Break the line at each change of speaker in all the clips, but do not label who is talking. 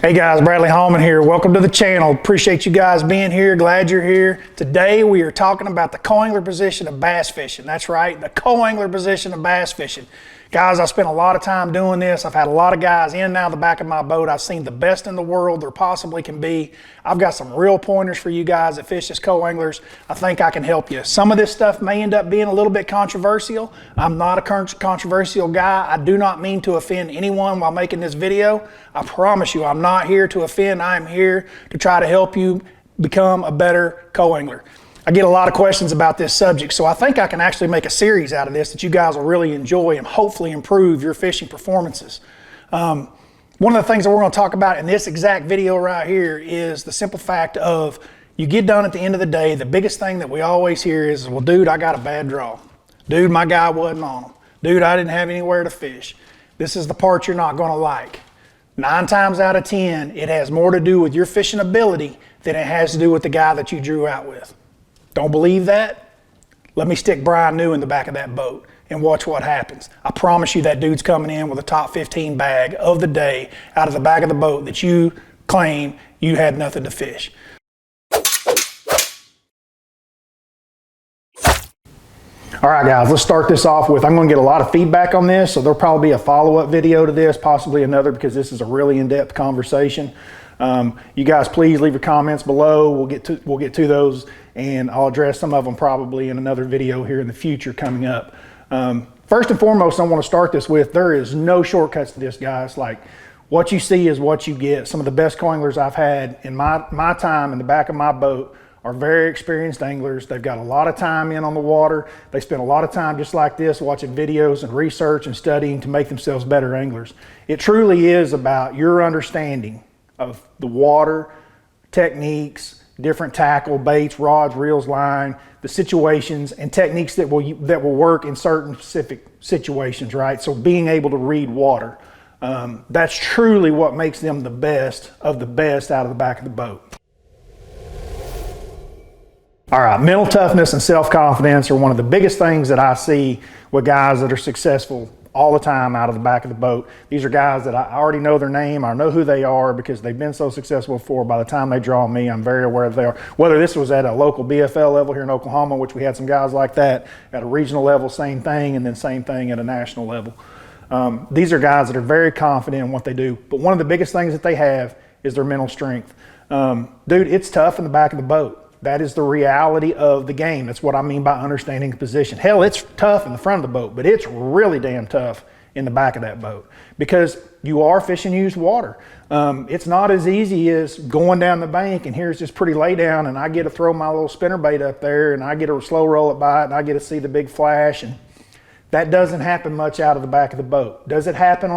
Hey guys, Bradley Hallman here. Welcome to the channel. Appreciate you guys being here. Glad you're here. Today we are talking about the co-angler position of bass fishing. That's right, the co-angler position of bass fishing. Guys, I spent a lot of time doing this. I've had a lot of guys in and out of the back of my boat. I've seen the best in the world there possibly can be. I've got some real pointers for you guys that fish as co-anglers. I think I can help you. Some of this stuff may end up being a little bit controversial. I'm not a controversial guy. I do not mean to offend anyone while making this video. I promise you, I'm not here to offend. I'm here to try to help you become a better co-angler. I get a lot of questions about this subject, so I think I can actually make a series out of this that you guys will really enjoy and hopefully improve your fishing performances. One of the things that we're going to talk about in this exact video right here is the simple fact of you get done at the end of the day, the biggest thing that we always hear is, well, dude, I got a bad draw. Dude, my guy wasn't on him. Dude, I didn't have anywhere to fish. This is the part you're not going to like. 9 times out of 10, it has more to do with your fishing ability than it has to do with the guy that you drew out with. Don't believe that? Let me stick Brian New in the back of that boat and watch what happens. I promise you that dude's coming in with a top 15 bag of the day out of the back of the boat that you claim you had nothing to fish. All right, guys, let's start this off with, I'm going to get a lot of feedback on this, so there'll probably be a follow-up video to this, possibly another, because this is a really in-depth conversation. You guys, please leave your comments below. We'll get to those, and I'll address some of them probably in another video here in the future coming up. First and foremost, I want to start this with, there is no shortcuts to this, guys. Like, what you see is what you get. Some of the best co-anglers I've had in my time in the back of my boat are very experienced anglers. They've got a lot of time in on the water. They spend a lot of time just like this watching videos and research and studying to make themselves better anglers. It truly is about your understanding of the water, techniques, different tackle, baits, rods, reels, line, the situations and techniques that will work in certain specific situations, right? So being able to read water, that's truly what makes them the best of the best out of the back of the boat. All right, mental toughness and self-confidence are one of the biggest things that I see with guys that are successful all the time out of the back of the boat. These are guys that I already know their name, I know who they are because they've been so successful before. By the time they draw me, I'm very aware that they are. Whether this was at a local BFL level here in Oklahoma, which we had some guys like that, at a regional level, same thing, and then same thing at a national level. These are guys that are very confident in what they do, but one of the biggest things that they have is their mental strength. Dude, it's tough in the back of the boat. That is the reality of the game. That's what I mean by understanding the position. Hell, it's tough in the front of the boat, but it's really damn tough in the back of that boat because you are fishing used water. It's not as easy as going down the bank and here's this pretty lay down and I get to throw my little spinner bait up there and I get to slow roll it by it and I get to see the big flash, and that doesn't happen much out of the back of the boat. Does it happen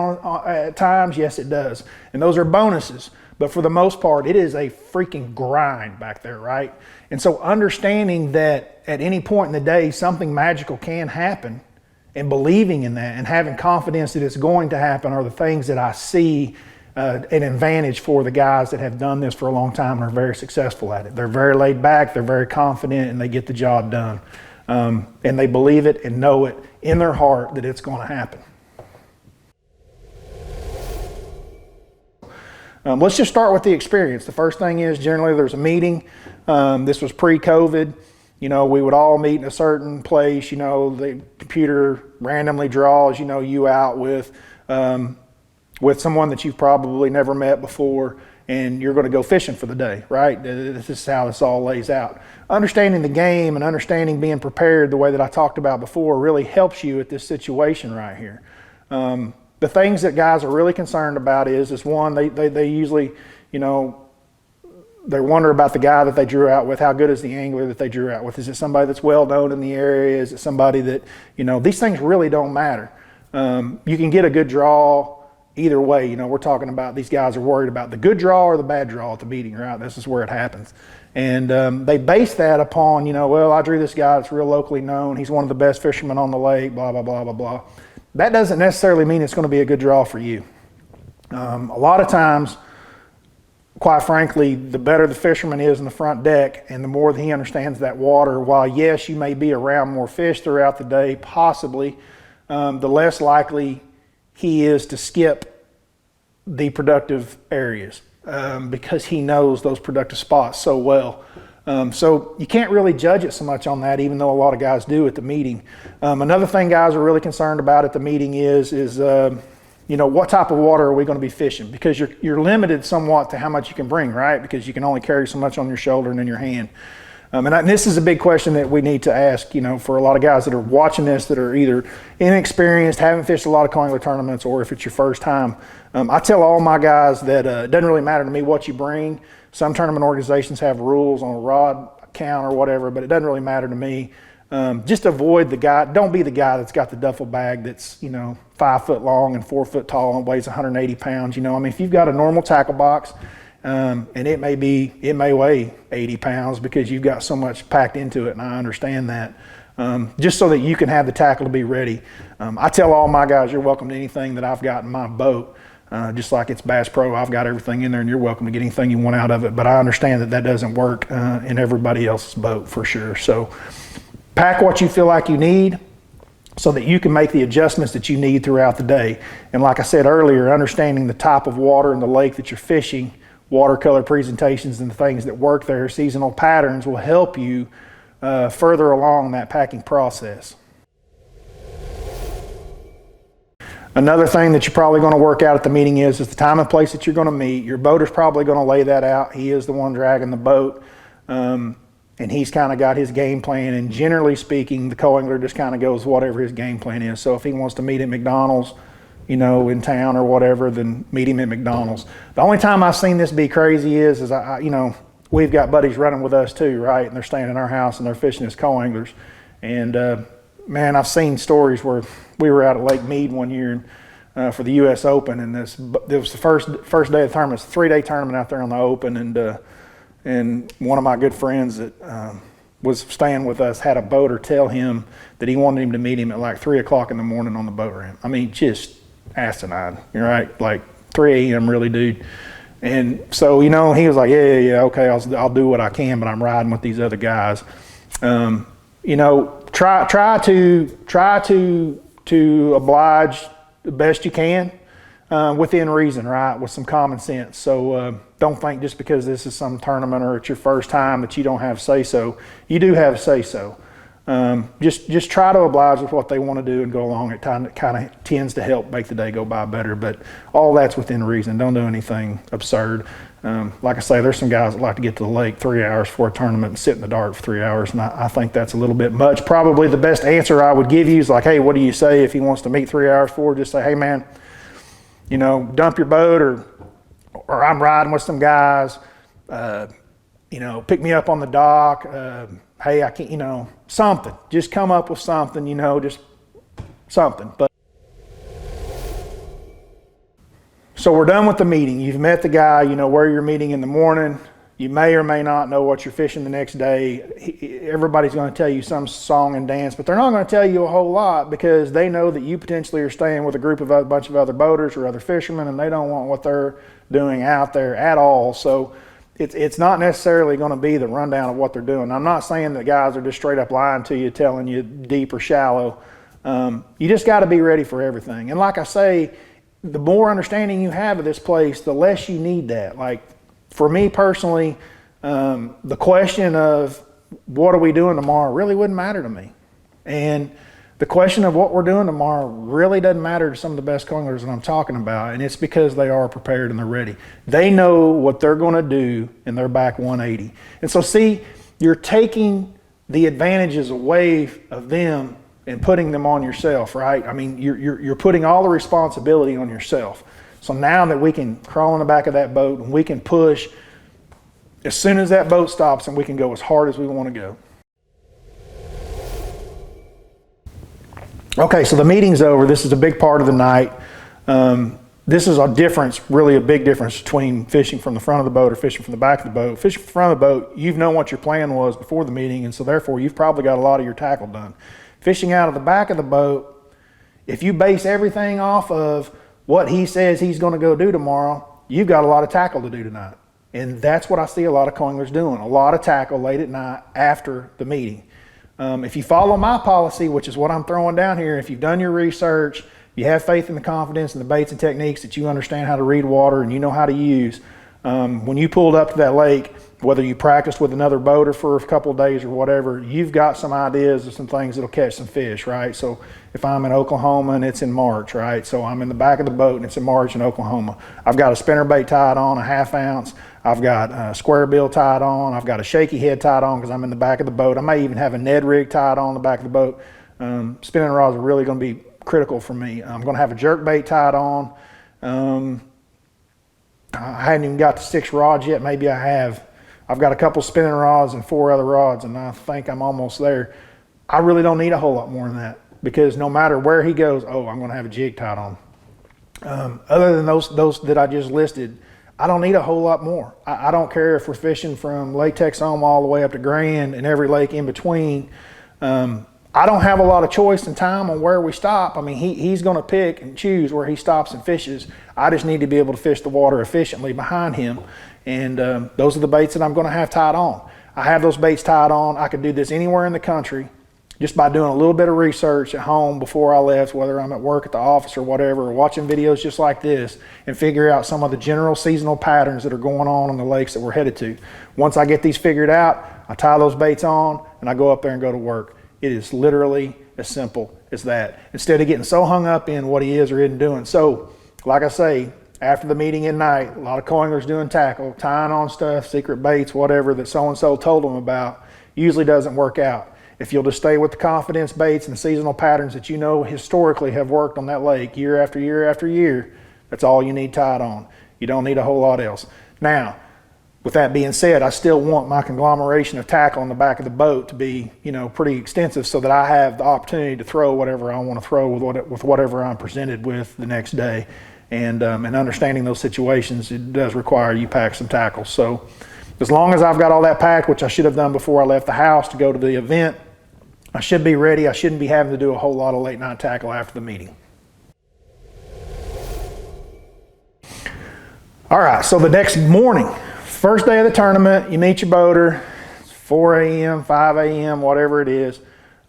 at times? Yes, it does. And those are bonuses. But for the most part, it is a freaking grind back there, right? And so understanding that at any point in the day, something magical can happen and believing in that and having confidence that it's going to happen are the things that I see an advantage for the guys that have done this for a long time and are very successful at it. They're very laid back, they're very confident, and they get the job done. And they believe it and know it in their heart that it's going to happen. Let's just start with the experience. The first thing is generally there's a meeting. This was pre-COVID. You know, we would all meet in a certain place. You know, the computer randomly draws, you know, you out with someone that you've probably never met before, and you're going to go fishing for the day, right? This is how this all lays out. Understanding the game and understanding being prepared the way that I talked about before really helps you at this situation right here. The things that guys are really concerned about is one, they usually, you know, they wonder about the guy that they drew out with. How good is the angler that they drew out with? Is it somebody that's well known in the area? Is it somebody that, you know, these things really don't matter. You can get a good draw either way. You know, we're talking about these guys are worried about the good draw or the bad draw at the meeting, right? This is where it happens. And they base that upon, you know, well, I drew this guy that's real locally known. He's one of the best fishermen on the lake, blah, blah, blah, blah, blah. That doesn't necessarily mean it's going to be a good draw for you. A lot of times, quite frankly, the better the fisherman is in the front deck and the more that he understands that water, while yes, you may be around more fish throughout the day, possibly, the less likely he is to skip the productive areas. because he knows those productive spots so well. So you can't really judge it so much on that, even though a lot of guys do at the meeting. Another thing guys are really concerned about at the meeting is you know, what type of water are we going to be fishing? Because you're limited somewhat to how much you can bring, right? Because you can only carry so much on your shoulder and in your hand. And this is a big question that we need to ask, you know, for a lot of guys that are watching this that are either inexperienced, haven't fished a lot of co-angler tournaments, or if it's your first time. I tell all my guys that it doesn't really matter to me what you bring. Some tournament organizations have rules on a rod count or whatever, but it doesn't really matter to me. Just avoid the guy. Don't be the guy that's got the duffel bag that's, you know, 5 foot long and 4 foot tall and weighs 180 pounds. You know, I mean, if you've got a normal tackle box, and it may weigh 80 pounds because you've got so much packed into it, and I understand that. Just so that you can have the tackle to be ready. I tell all my guys, you're welcome to anything that I've got in my boat. Just like it's Bass Pro, I've got everything in there, and you're welcome to get anything you want out of it. But I understand that that doesn't work in everybody else's boat for sure. So pack what you feel like you need so that you can make the adjustments that you need throughout the day. And like I said earlier, understanding the type of water in the lake that you're fishing, watercolor presentations and the things that work there, seasonal patterns will help you further along that packing process. Another thing that you're probably going to work out at the meeting is the time and place that you're going to meet. Your boater's probably going to lay that out. He is the one dragging the boat, and he's kind of got his game plan. And generally speaking, the co-angler just kind of goes whatever his game plan is. So if he wants to meet at McDonald's, you know, in town or whatever, then meet him at McDonald's. The only time I've seen this be crazy is you know, we've got buddies running with us too, right? And they're staying in our house and they're fishing as co-anglers. And man, I've seen stories where we were out at Lake Mead one year for the U.S. Open, and it was the first day of the tournament. It's a 3-day tournament out there on the Open, and one of my good friends that was staying with us had a boater tell him that he wanted him to meet him at like 3 o'clock in the morning on the boat ramp. I mean, just asinine, you're right, like 3 a.m. really, dude. And so, you know, he was like, yeah, okay, I'll do what I can, but I'm riding with these other guys. You know, try to oblige the best you can within reason, right, with some common sense. So don't think just because this is some tournament or it's your first time that you don't have say-so. You do have say-so. Just try to oblige with what they want to do and go along. It kind of tends to help make the day go by better, but all that's within reason. Don't do anything absurd. Like I say, there's some guys that like to get to the lake 3 hours before a tournament and sit in the dark for 3 hours, and I think that's a little bit much. Probably the best answer I would give you is like, hey, what do you say if he wants to meet 3 hours before? Just say, hey man, you know, dump your boat, or I'm riding with some guys, you know, pick me up on the dock, hey, I can't, you know, something. Just come up with something, you know, just something. But so we're done with the meeting. You've met the guy, you know where you're meeting in the morning. You may or may not know what you're fishing the next day. Everybody's going to tell you some song and dance, but they're not going to tell you a whole lot because they know that you potentially are staying with a bunch of other boaters or other fishermen, and they don't want what they're doing out there at all. So it's not necessarily going to be the rundown of what they're doing. I'm not saying that guys are just straight up lying to you, telling you deep or shallow. You just got to be ready for everything. And like I say, the more understanding you have of this place, the less you need that. Like for me personally, the question of what are we doing tomorrow really wouldn't matter to me. And the question of what we're doing tomorrow really doesn't matter to some of the best co-anglers that I'm talking about, and it's because they are prepared and they're ready. They know what they're going to do in their back 180. And so see, you're taking the advantages away of them and putting them on yourself, right? I mean, you're putting all the responsibility on yourself. So now that we can crawl in the back of that boat and we can push as soon as that boat stops, and we can go as hard as we want to go. Okay, so the meeting's over. This is a big part of the night. This is a difference, really a big difference between fishing from the front of the boat or fishing from the back of the boat. Fishing from the front of the boat, you've known what your plan was before the meeting, and so therefore you've probably got a lot of your tackle done. Fishing out of the back of the boat, if you base everything off of what he says he's going to go do tomorrow, you've got a lot of tackle to do tonight. And that's what I see a lot of co-anglers doing, a lot of tackle late at night after the meeting. If you follow my policy, which is what I'm throwing down here, if you've done your research, you have faith in the confidence and the baits and techniques that you understand how to read water and you know how to use, When you pulled up to that lake, whether you practiced with another boater for a couple of days or whatever, you've got some ideas of some things that'll catch some fish, right? So if I'm in Oklahoma and it's in March, right? So I'm in the back of the boat and it's in March in Oklahoma. I've got a spinnerbait tied on, a 1/2 ounce. I've got a square bill tied on. I've got a shaky head tied on because I'm in the back of the boat. I may even have a Ned rig tied on the back of the boat. Spinning rods are really going to be critical for me. I'm going to have a jerk bait tied on. I hadn't even got to 6 rods yet. Maybe I have. I've got a couple spinning rods and 4 other rods, and I think I'm almost there. I really don't need a whole lot more than that because no matter where he goes, oh, I'm going to have a jig tied on. Other than those that I just listed, I don't need a whole lot more. I don't care if we're fishing from Lake Texoma all the way up to Grand and every lake in between. I don't have a lot of choice and time on where we stop. I mean, he's going to pick and choose where he stops and fishes. I just need to be able to fish the water efficiently behind him. And those are the baits that I'm going to have tied on. I have those baits tied on. I could do this anywhere in the country just by doing a little bit of research at home before I left, whether I'm at work at the office or whatever, or watching videos just like this and figure out some of the general seasonal patterns that are going on the lakes that we're headed to. Once I get these figured out, I tie those baits on and I go up there and go to work. It is literally as simple as that. Instead of getting so hung up in what he is or isn't doing. So, like I say, after the meeting at night, a lot of co-anglers doing tackle, tying on stuff, secret baits, whatever that so-and-so told them about, usually doesn't work out. If you'll just stay with the confidence baits and the seasonal patterns that you know historically have worked on that lake year after year after year, that's all you need tied on. You don't need a whole lot else. Now, with that being said, I still want my conglomeration of tackle on the back of the boat to be, pretty extensive so that I have the opportunity to throw whatever I want to throw with whatever I'm presented with the next day. And understanding those situations, it does require you pack some tackle. So as long as I've got all that packed, which I should have done before I left the house to go to the event, I should be ready. I shouldn't be having to do a whole lot of late night tackle after the meeting. All right, so the next morning, first day of the tournament, you meet your boater. It's 4 a.m., 5 a.m., whatever it is.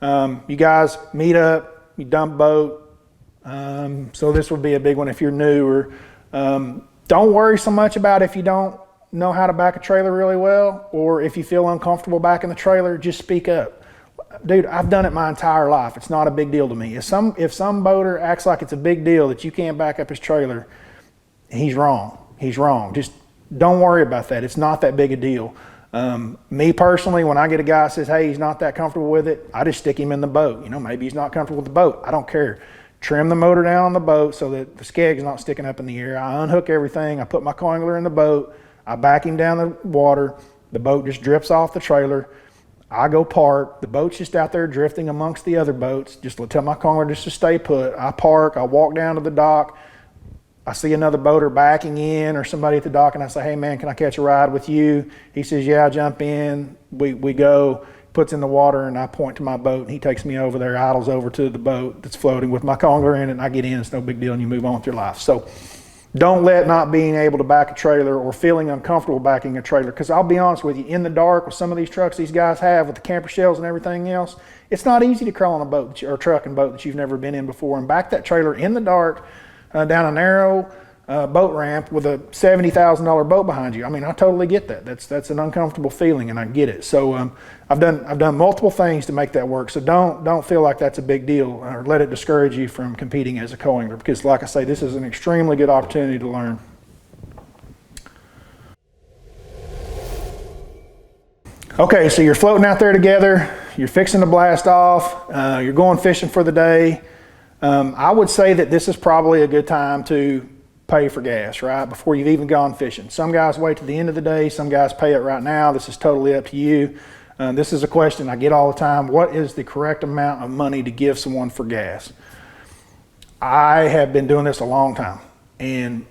You guys meet up, you dump boat. So this would be a big one if you're new. Or don't worry so much about if you don't know how to back a trailer really well, or if you feel uncomfortable backing the trailer, just speak up. Dude, I've done it my entire life. It's not a big deal to me. If some boater acts like it's a big deal that you can't back up his trailer, he's wrong. He's wrong. Just don't worry about that. It's not that big a deal. Me personally, when I get a guy that says, hey, he's not that comfortable with it, I just stick him in the boat. Maybe he's not comfortable with the boat. I don't care. Trim the motor down on the boat so that the skeg's not sticking up in the air. I unhook everything. I put my co-angler in the boat. I back him down the water. The boat just drips off the trailer. I go park. The boat's just out there drifting amongst the other boats. Just tell my co-angler just to stay put. I park. I walk down to the dock. I see another boater backing in or somebody at the dock, and I say, hey, man, can I catch a ride with you? He says, yeah, jump in. We go, puts in the water, and I point to my boat, and he takes me over there, idles over to the boat that's floating with my co-angler in it, and I get in. It's no big deal, and you move on with your life. So don't let not being able to back a trailer or feeling uncomfortable backing a trailer, because I'll be honest with you, in the dark with some of these trucks these guys have with the camper shells and everything else, it's not easy to crawl on a boat or a truck and boat that you've never been in before and back that trailer in the dark down a narrow boat ramp with a $70,000 boat behind you. I mean, I totally get that. That's an uncomfortable feeling, and I get it. So I've done multiple things to make that work. So don't feel like that's a big deal or let it discourage you from competing as a co-angler, because like I say, this is an extremely good opportunity to learn. Okay, so you're floating out there together. You're fixing to blast off. You're going fishing for the day. I would say that this is probably a good time to pay for gas, right? Before you've even gone fishing. Some guys wait to the end of the day. Some guys pay it right now. This is totally up to you. This is a question I get all the time. What is the correct amount of money to give someone for gas? I have been doing this a long time, and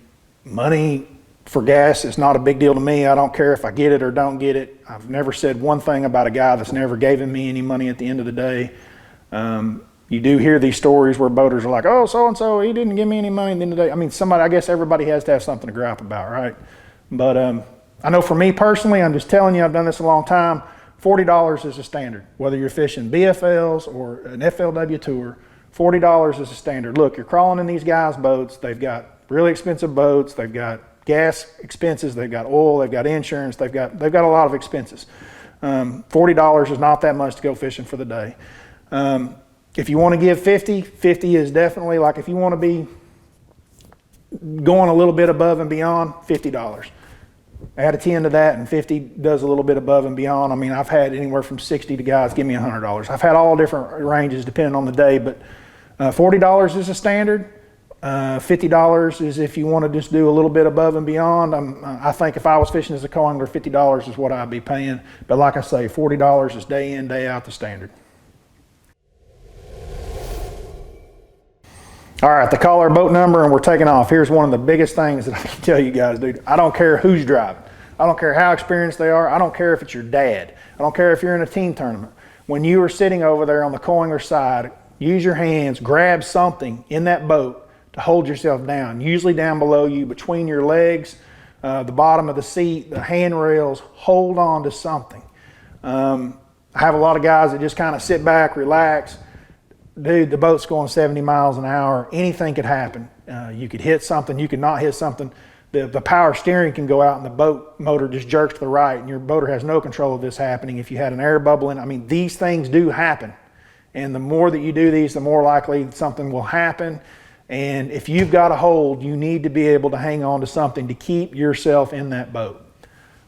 money for gas is not a big deal to me. I don't care if I get it or don't get it. I've never said one thing about a guy that's never given me any money at the end of the day. You do hear these stories where boaters are like, oh, so-and-so, he didn't give me any money at the end of the day. I mean, I guess everybody has to have something to gripe about, right? But I know for me personally, I'm just telling you, I've done this a long time, $40 is a standard. Whether you're fishing BFLs or an FLW tour, $40 is a standard. Look, you're crawling in these guys' boats. They've got really expensive boats. They've got gas expenses, they've got oil, they've got insurance, they've got a lot of expenses. $40 is not that much to go fishing for the day. If you want to give 50 is definitely, like, if you want to be going a little bit above and beyond, $50. Add a 10 to that, and 50 does a little bit above and beyond. I mean, I've had anywhere from 60 to guys give me $100. I've had all different ranges depending on the day, but $40 is a standard. $50 is if you want to just do a little bit above and beyond. I think if I was fishing as a co-angler, $50 is what I'd be paying. But like I say, $40 is day in, day out the standard. All right, they call our boat number and we're taking off. Here's one of the biggest things that I can tell you guys, dude. I don't care who's driving. I don't care how experienced they are. I don't care if it's your dad. I don't care if you're in a team tournament. When you are sitting over there on the co-angler side, use your hands, grab something in that boat to hold yourself down, usually down below you, between your legs, the bottom of the seat, the handrails. Hold on to something. I have a lot of guys that just kind of sit back, relax. Dude, the boat's going 70 miles an hour. Anything could happen. You could hit something, you could not hit something. The power steering can go out and the boat motor just jerks to the right, and your boater has no control of this happening. If you had an air bubble in, I mean, these things do happen. And the more that you do these, the more likely something will happen. And if you've got a hold, you need to be able to hang on to something to keep yourself in that boat.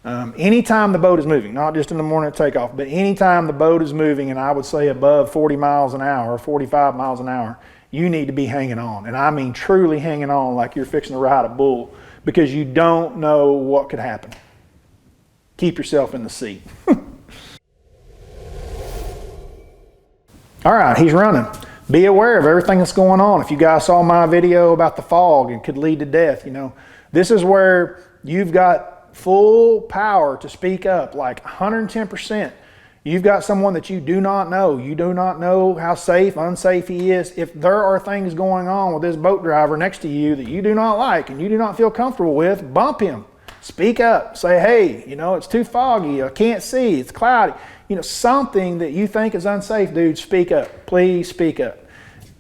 Anytime the boat is moving, not just in the morning at takeoff, but anytime the boat is moving, and I would say above 40 miles an hour, 45 miles an hour, you need to be hanging on. And I mean truly hanging on like you're fixing to ride a bull, because you don't know what could happen. Keep yourself in the seat. All right, he's running. Be aware of everything that's going on. If you guys saw my video about the fog and could lead to death, you know, this is where you've got full power to speak up, like 110%. You've got someone that you do not know. You do not know how safe, unsafe he is. If there are things going on with this boat driver next to you that you do not like and you do not feel comfortable with, bump him. Speak up. Say, hey, you know, it's too foggy. I can't see. It's cloudy. You know, something that you think is unsafe, dude, speak up. Please speak up.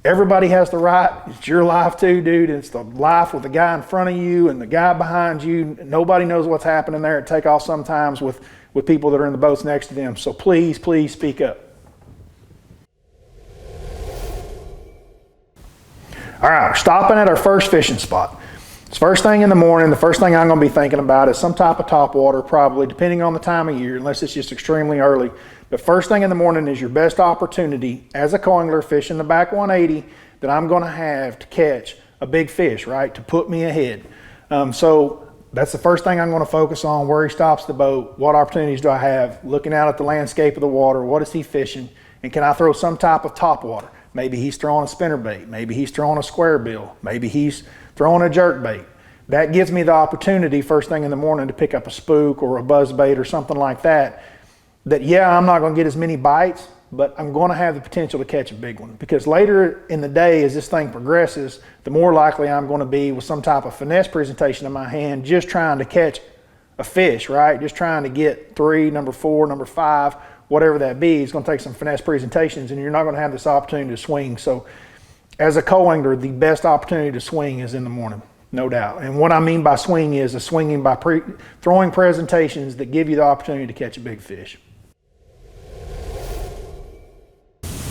Everybody has the right. It's your life too, dude. It's the life with the guy in front of you and the guy behind you. Nobody knows what's happening there at takeoff sometimes with people that are in the boats next to them. So please, please speak up. All right, we're stopping at our first fishing spot. It's first thing in the morning. The first thing I'm going to be thinking about is some type of topwater, probably, depending on the time of year, unless it's just extremely early. But first thing in the morning is your best opportunity as a co-angler fishing the back 180 that I'm going to have to catch a big fish, right, to put me ahead. So that's the first thing I'm going to focus on, where he stops the boat, what opportunities do I have, looking out at the landscape of the water, what is he fishing, and can I throw some type of topwater? Maybe he's throwing a spinnerbait, maybe he's throwing a square bill, maybe he's throwing a jerkbait. That gives me the opportunity first thing in the morning to pick up a spook or a buzzbait or something like that. That, yeah, I'm not going to get as many bites, but I'm going to have the potential to catch a big one. Because later in the day, as this thing progresses, the more likely I'm going to be with some type of finesse presentation in my hand, just trying to catch a fish, right? Just trying to get 3, number 4, number 5, whatever that be. It's going to take some finesse presentations, and you're not going to have this opportunity to swing. So as a co-angler, the best opportunity to swing is in the morning, no doubt. And what I mean by swing is swinging by throwing presentations that give you the opportunity to catch a big fish.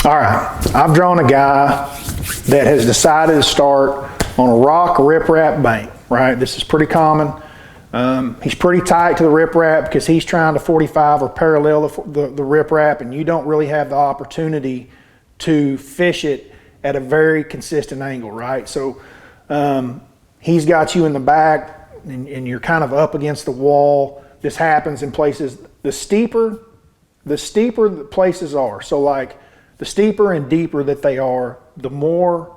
All right, I've drawn a guy that has decided to start on a rock riprap bank, right? This is pretty common. He's pretty tight to the riprap because he's trying to 45 or parallel the riprap, and you don't really have the opportunity to fish it at a very consistent angle, right? So he's got you in the back and you're kind of up against the wall. This happens in places, the steeper the places are. So like, the steeper and deeper that they are, the more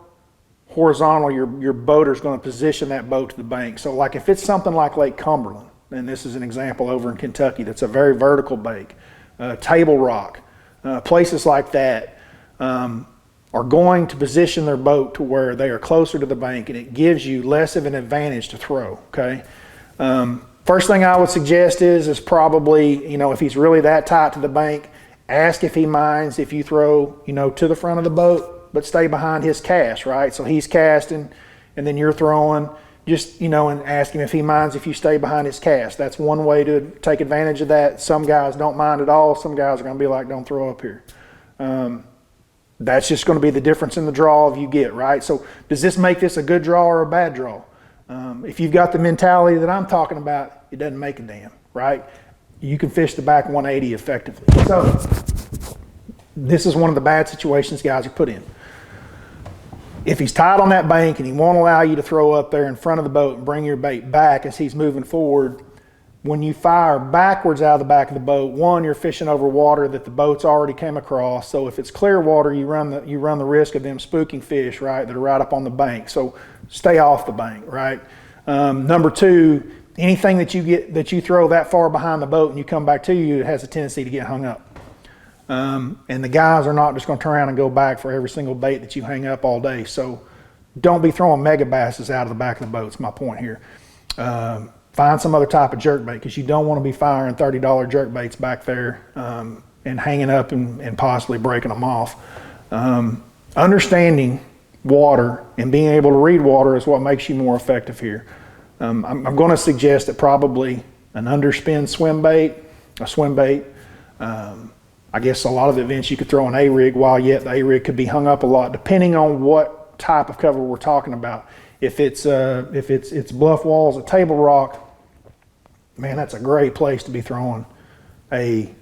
horizontal your boater's going to position that boat to the bank. So like if it's something like Lake Cumberland, and this is an example over in Kentucky, that's a very vertical bank, Table Rock, places like that are going to position their boat to where they are closer to the bank, and it gives you less of an advantage to throw, okay? First thing I would suggest is probably, you know, if he's really that tight to the bank, ask if he minds if you throw, you know, to the front of the boat, but stay behind his cast, right? So he's casting, and then you're throwing, just, you know, and ask him if he minds if you stay behind his cast. That's one way to take advantage of that. Some guys don't mind at all. Some guys are going to be like, don't throw up here. That's just going to be the difference in the draw you get, right? So does this make this a good draw or a bad draw? If you've got the mentality that I'm talking about, it doesn't make a damn, right? You can fish the back 180 effectively. So this is one of the bad situations guys are put in. If he's tied on that bank and he won't allow you to throw up there in front of the boat and bring your bait back as he's moving forward, when you fire backwards out of the back of the boat, one, you're fishing over water that the boat's already came across. So if it's clear water, you run the risk of them spooking fish, right, that are right up on the bank. So stay off the bank, right? Number two, anything that you throw that far behind the boat and you come back to you, it has a tendency to get hung up. And the guys are not just going to turn around and go back for every single bait that you hang up all day. So don't be throwing mega basses out of the back of the boat. That's my point here. Find some other type of jerkbait, because you don't want to be firing $30 jerkbaits back there and hanging up and possibly breaking them off. Understanding water and being able to read water is what makes you more effective here. I'm going to suggest that probably an underspin swim bait, a swim bait. I guess a lot of the events you could throw an A-rig, while yet the A-rig could be hung up a lot, depending on what type of cover we're talking about. If it's bluff walls, a table rock, man, that's a great place to be throwing a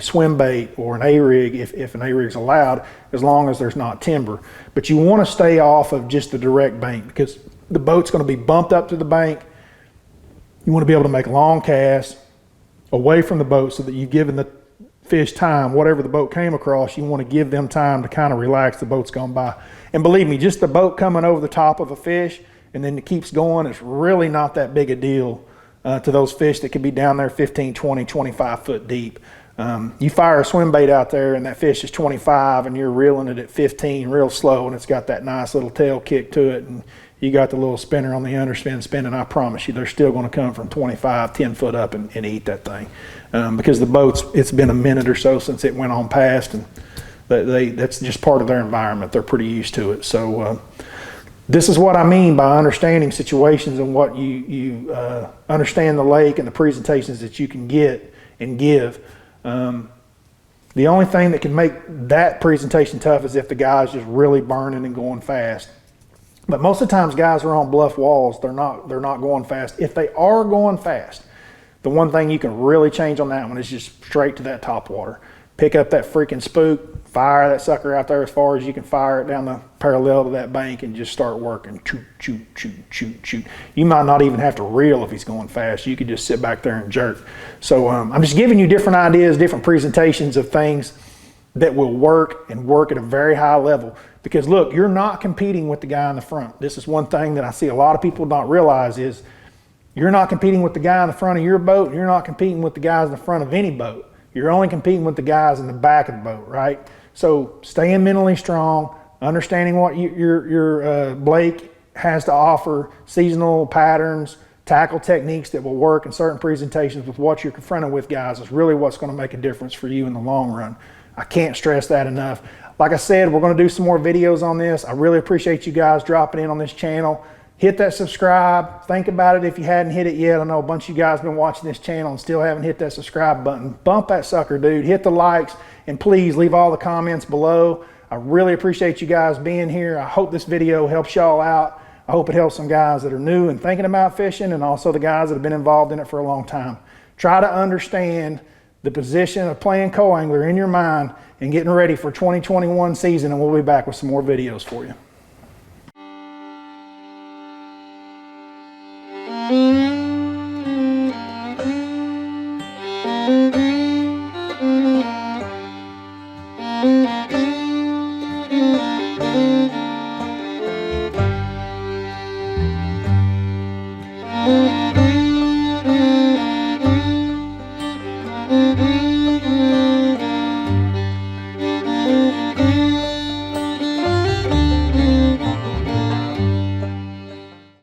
swim bait or an A-rig if an A-rig's allowed, as long as there's not timber. But you want to stay off of just the direct bank, because the boat's going to be bumped up to the bank. You want to be able to make long casts away from the boat so that you've given the fish time, whatever the boat came across, you want to give them time to kind of relax. The boat's gone by. And believe me, just the boat coming over the top of a fish and then it keeps going, it's really not that big a deal to those fish that could be down there 15, 20, 25 foot deep. You fire a swim bait out there and that fish is 25 and you're reeling it at 15 real slow, and it's got that nice little tail kick to it, and you got the little spinner on the underspin spinning, I promise you they're still going to come from 25, 10 foot up and eat that thing. Because the boats, it's been a minute or so since it went on past, and that's just part of their environment. They're pretty used to it. So this is what I mean by understanding situations and what you understand the lake and the presentations that you can get and give. The only thing that can make that presentation tough is if the guy's just really burning and going fast. But most of the times guys are on bluff walls, they're not going fast. If they are going fast, the one thing you can really change on that one is just straight to that top water. Pick up that freaking spook, fire that sucker out there as far as you can fire it down the parallel to that bank, and just start working. Shoot, shoot, shoot, shoot, shoot. You might not even have to reel if he's going fast. You could just sit back there and jerk. So I'm just giving you different ideas, different presentations of things that will work and work at a very high level. Because look, you're not competing with the guy in the front. This is one thing that I see a lot of people not realize is you're not competing with the guy in the front of your boat, and you're not competing with the guys in the front of any boat. You're only competing with the guys in the back of the boat, right? So staying mentally strong, understanding what your Blake has to offer, seasonal patterns, tackle techniques that will work in certain presentations with what you're confronted with, guys, is really what's going to make a difference for you in the long run. I can't stress that enough. Like I said, we're going to do some more videos on this. I really appreciate you guys dropping in on this channel. Hit that subscribe. Think about it if you hadn't hit it yet. I know a bunch of you guys have been watching this channel and still haven't hit that subscribe button. Bump that sucker, dude. Hit the likes, and please leave all the comments below. I really appreciate you guys being here. I hope this video helps y'all out. I hope it helps some guys that are new and thinking about fishing, and also the guys that have been involved in it for a long time. Try to understand the position of playing co-angler in your mind and getting ready for 2021 season, and we'll be back with some more videos for you.